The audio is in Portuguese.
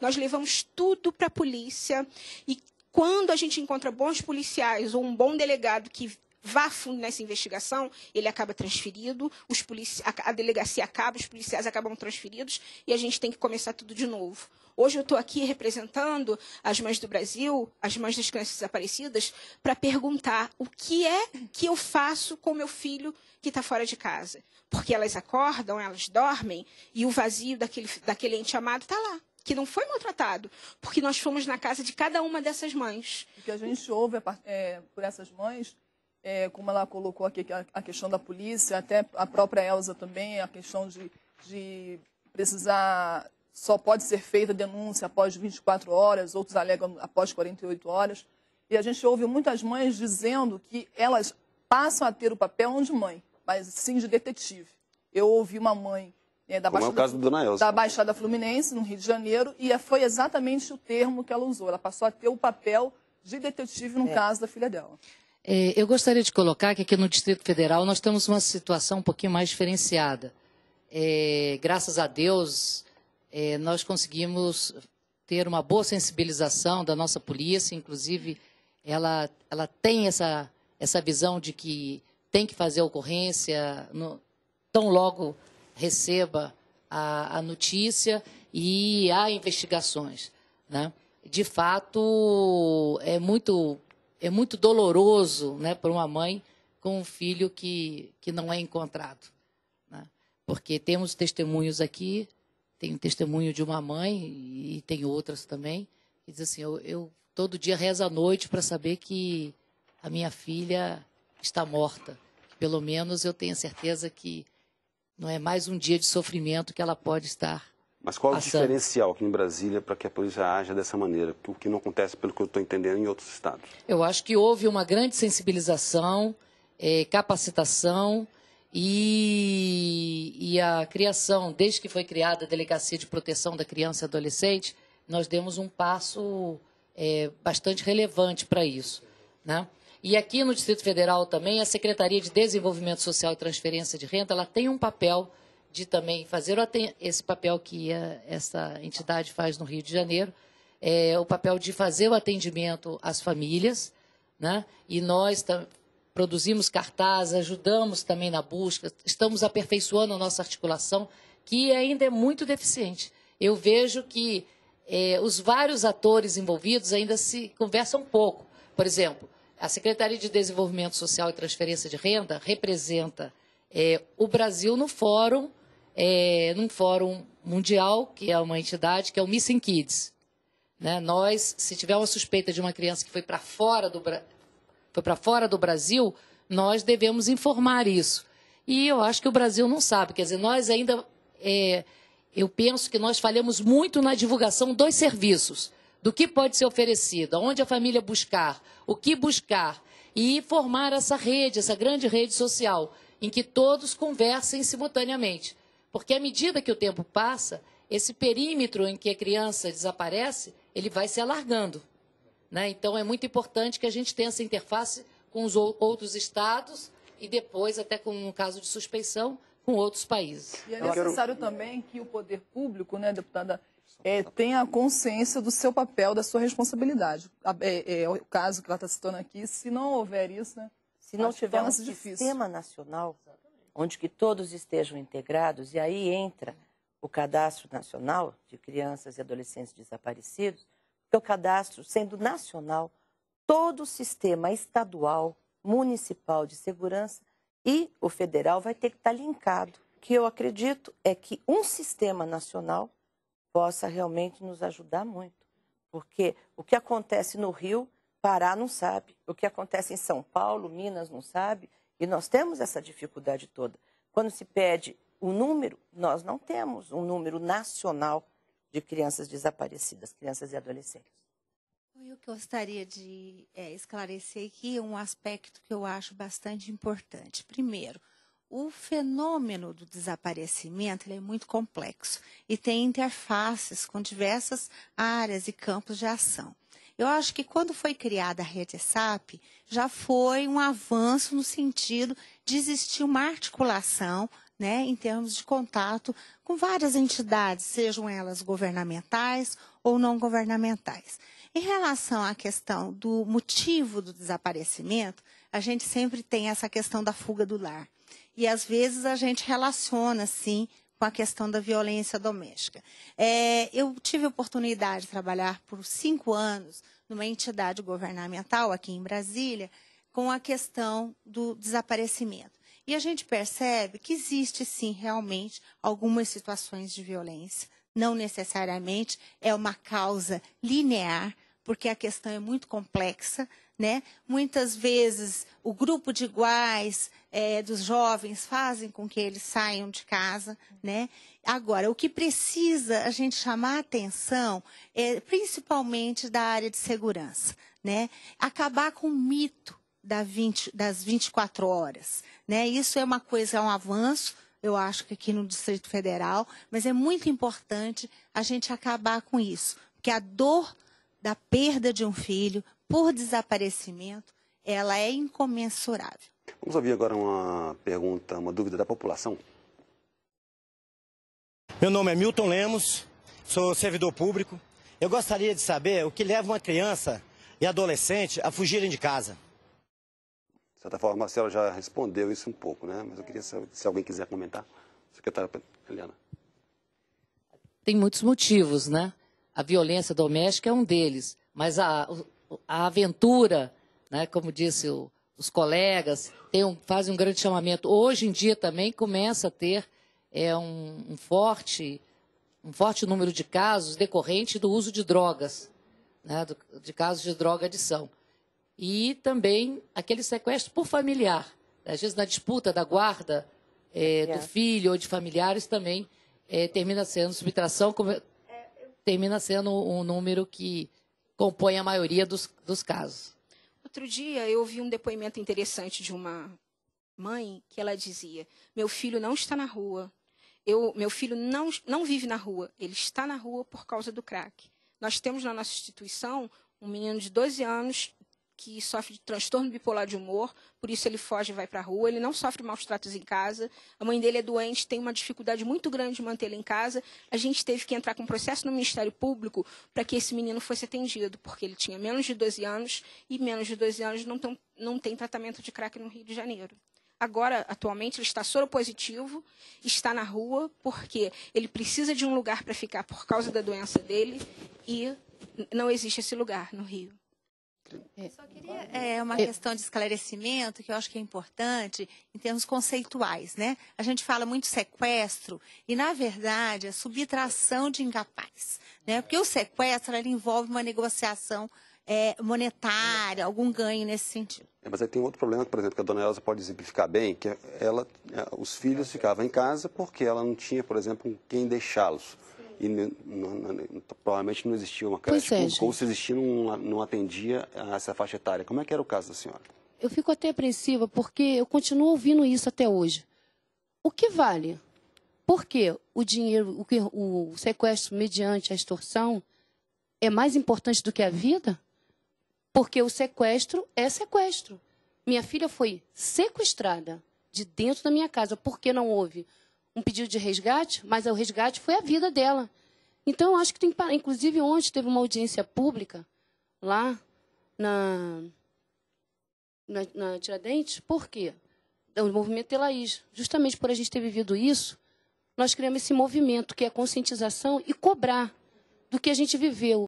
Nós levamos tudo para a polícia e quando a gente encontra bons policiais ou um bom delegado que vá a fundo nessa investigação, ele acaba transferido, a delegacia acaba, os policiais acabam transferidos e a gente tem que começar tudo de novo. Hoje eu estou aqui representando as mães do Brasil, as mães das crianças desaparecidas, para perguntar o que é que eu faço com meu filho que está fora de casa. Porque elas acordam, elas dormem e o vazio daquele ente amado está lá, que não foi maltratado, porque nós fomos na casa de cada uma dessas mães. O que a gente ouve por essas mães, como ela colocou aqui a questão da polícia, até a própria Elza também, a questão de precisar, só pode ser feita denúncia após 24 horas, outros alegam após 48 horas. E a gente ouve muitas mães dizendo que elas passam a ter o papel não de mãe, mas sim de detetive. Eu ouvi uma mãe da Baixada Fluminense, no Rio de Janeiro, e foi exatamente o termo que ela usou. Ela passou a ter o papel de detetive no caso da filha dela. Eu gostaria de colocar que aqui no Distrito Federal nós temos uma situação um pouquinho mais diferenciada. Graças a Deus, nós conseguimos ter uma boa sensibilização da nossa polícia, inclusive ela tem essa visão de que tem que fazer a ocorrência tão logo receba a notícia e há investigações, né? De fato, é muito doloroso, né, para uma mãe com um filho que não é encontrado, né? Porque temos testemunhos aqui, tem um testemunho de uma mãe e tem outras também, que diz assim, eu todo dia rezo à noite para saber que a minha filha está morta. Pelo menos eu tenho certeza que não é mais um dia de sofrimento que ela pode estar. Mas qual é o passando. diferencial aqui em Brasília para que a polícia haja dessa maneira? O que não acontece, pelo que eu estou entendendo, em outros estados? Eu acho que houve uma grande sensibilização, capacitação e a criação, desde que foi criada a Delegacia de Proteção da Criança e Adolescente, nós demos um passo bastante relevante para isso, né? E aqui no Distrito Federal também, a Secretaria de Desenvolvimento Social e Transferência de Renda, ela tem um papel de também fazer esse papel que essa entidade faz no Rio de Janeiro, o papel de fazer o atendimento às famílias, né? E nós produzimos cartazes, ajudamos também na busca, estamos aperfeiçoando a nossa articulação, que ainda é muito deficiente. Eu vejo que os vários atores envolvidos ainda se conversam pouco. Por exemplo, a Secretaria de Desenvolvimento Social e Transferência de Renda representa o Brasil num fórum mundial, que é uma entidade, que é o Missing Kids, né? Nós, se tiver uma suspeita de uma criança que foi para fora do Brasil, nós devemos informar isso. E eu acho que o Brasil não sabe. Quer dizer, nós ainda... eu penso que nós falhamos muito na divulgação dos serviços, do que pode ser oferecido, aonde a família buscar, o que buscar, e formar essa rede, essa grande rede social, em que todos conversem simultaneamente. Porque à medida que o tempo passa, esse perímetro em que a criança desaparece, ele vai se alargando, né? Então é muito importante que a gente tenha essa interface com os outros estados e depois, até com um caso de suspeição, com outros países. E é necessário também que o poder público, né, deputada, tenha consciência do seu papel, da sua responsabilidade. O caso que ela está citando aqui, se não houver isso, né, se não tiver um sistema nacional, onde que todos estejam integrados, e aí entra o Cadastro Nacional de Crianças e Adolescentes Desaparecidos, porque o cadastro, sendo nacional, todo o sistema estadual, municipal de segurança e o federal vai ter que estar linkado. O que eu acredito é que um sistema nacional possa realmente nos ajudar muito. Porque o que acontece no Rio, Pará não sabe. O que acontece em São Paulo, Minas não sabe. E nós temos essa dificuldade toda. Quando se pede um número, nós não temos um número nacional de crianças desaparecidas, crianças e adolescentes. Eu gostaria de esclarecer aqui um aspecto que eu acho bastante importante. Primeiro, o fenômeno do desaparecimento ele é muito complexo e tem interfaces com diversas áreas e campos de ação. Eu acho que quando foi criada a Rede ESAP, já foi um avanço no sentido de existir uma articulação, né, em termos de contato com várias entidades, sejam elas governamentais ou não governamentais. Em relação à questão do motivo do desaparecimento, a gente sempre tem essa questão da fuga do lar. E, às vezes, a gente relaciona, sim, com a questão da violência doméstica. Eu tive a oportunidade de trabalhar por 5 anos numa entidade governamental aqui em Brasília com a questão do desaparecimento. E a gente percebe que existe, sim, realmente, algumas situações de violência. Não necessariamente é uma causa linear, porque a questão é muito complexa, né? Muitas vezes o grupo de iguais dos jovens fazem com que eles saiam de casa, né? Agora, o que precisa a gente chamar a atenção é principalmente da área de segurança, né? Acabar com o mito das 24 horas, né? Isso é uma coisa, é um avanço, eu acho que aqui no Distrito Federal, mas é muito importante a gente acabar com isso, porque a dor da perda de um filho por desaparecimento, ela é incomensurável. Vamos ouvir agora uma pergunta, uma dúvida da população. Meu nome é Milton Lemos, sou servidor público. Eu gostaria de saber o que leva uma criança e adolescente a fugirem de casa. De certa forma, a Marcela já respondeu isso um pouco, né? Mas eu queria saber se alguém quiser comentar. Secretária Eliana. Tem muitos motivos, né? A violência doméstica é um deles, mas a aventura, né, como disse os colegas, fazem um grande chamamento. Hoje em dia também começa a ter um forte número de casos decorrente do uso de drogas, né, de casos de droga-adição. E também aquele sequestro por familiar. Às vezes, na disputa da guarda do filho ou de familiares também termina sendo subtração, termina sendo um número que compõe a maioria dos casos. Outro dia eu ouvi um depoimento interessante de uma mãe que ela dizia: meu filho não está na rua, meu filho não vive na rua, ele está na rua por causa do crack. Nós temos na nossa instituição um menino de 12 anos que sofre de transtorno bipolar de humor, por isso ele foge e vai para a rua, ele não sofre maus tratos em casa, a mãe dele é doente, tem uma dificuldade muito grande de mantê-lo em casa, a gente teve que entrar com um processo no Ministério Público para que esse menino fosse atendido, porque ele tinha menos de 12 anos e menos de 12 anos não tem tratamento de crack no Rio de Janeiro. Agora, atualmente, ele está soropositivo, está na rua, porque ele precisa de um lugar para ficar por causa da doença dele e não existe esse lugar no Rio. Só queria uma questão de esclarecimento que eu acho que é importante em termos conceituais, né? A gente fala muito sequestro e, na verdade, a subtração de incapaz, né? Porque o sequestro ele envolve uma negociação monetária, algum ganho nesse sentido. Mas aí tem outro problema, por exemplo, que a dona Elza pode exemplificar bem, que os filhos ficavam em casa porque ela não tinha, por exemplo, com quem deixá-los. E provavelmente não existia uma creche pública, ou se existia, não atendia a essa faixa etária. Como é que era o caso da senhora? Eu fico até apreensiva, porque eu continuo ouvindo isso até hoje. O que vale? Por que o dinheiro, o sequestro mediante a extorsão é mais importante do que a vida? Porque o sequestro é sequestro. Minha filha foi sequestrada de dentro da minha casa. Por que não houve um pedido de resgate? Mas o resgate foi a vida dela. Então, eu acho que tem que parar. Inclusive, ontem teve uma audiência pública lá na Tiradentes. Por quê? O movimento Telaís. Justamente por a gente ter vivido isso, nós criamos esse movimento que é a conscientização e cobrar do que a gente viveu.